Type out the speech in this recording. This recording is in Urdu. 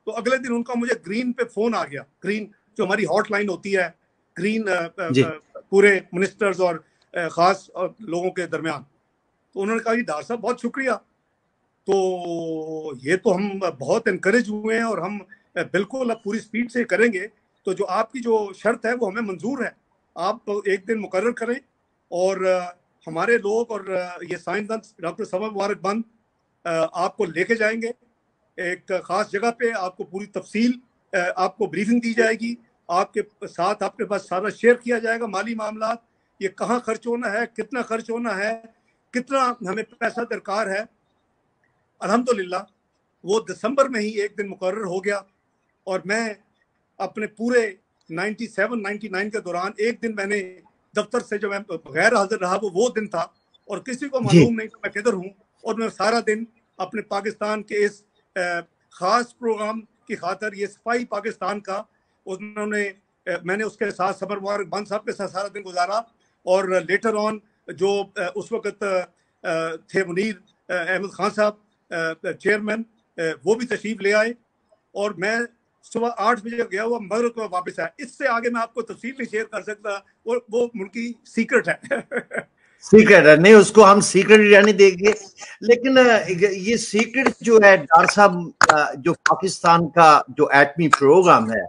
تو اگلے دن ان کا مجھے گرین پہ فون آ گیا، گرین جو ہماری ہاٹ لائن ہوتی ہے، گرین پورے منسٹرز اور خاص لوگوں کے درمیان. تو انہوں نے کہا جی ڈاکٹر صاحب بہت شکریہ. تو یہ تو ہم بہت انکریج ہوئے ہیں اور ہم بالکل اب پوری سپیڈ سے کریں گے. تو جو آپ کی جو شرط ہے وہ ہمیں منظور ہے، آپ ایک دن مقرر کریں اور ہمارے لوگ اور یہ سائنسدان ڈاکٹر سما مبارک بند آپ کو لے کے جائیں گے ایک خاص جگہ پہ. آپ کو پوری تفصیل آپ کو بریفنگ دی جائے گی، آپ کے ساتھ آپ کے پاس سارا شیئر کیا جائے گا مالی معاملات، یہ کہاں خرچ ہونا ہے، کتنا خرچ ہونا ہے، کتنا ہمیں پیسہ درکار ہے. الحمدللہ وہ دسمبر میں ہی ایک دن مقرر ہو گیا اور میں اپنے پورے 97-99 کے دوران ایک دن میں نے دفتر سے جو میں غیر حاضر رہا وہ دن تھا اور کسی کو معلوم نہیں کہ میں کدھر ہوں. اور میں سارا دن اپنے پاکستان کے اس خاص پروگرام کی خاطر، یہ صفائی پاکستان کا، میں نے اس کے ساتھ سما مبارک بند صاحب کے ساتھ سارا دن گزارا. اور لیٹر آن جو اس وقت تھے منیر احمد خان صاحب چیئرمین، وہ بھی تشریف لے آئے اور میں صبح 8 بجے گیا ہوا، مغرب کو واپس آیا. اس سے آگے میں آپ کو تفصیل نہیں شیئر کر سکتا، وہ ملکی سیکرٹ ہے. سیکرٹ ہے، نہیں اس کو ہم سیکرٹ یعنی دیں گے. لیکن یہ سیکرٹ جو ہے ڈاکٹر صاحب، جو پاکستان کا جو ایٹمی پروگرام ہے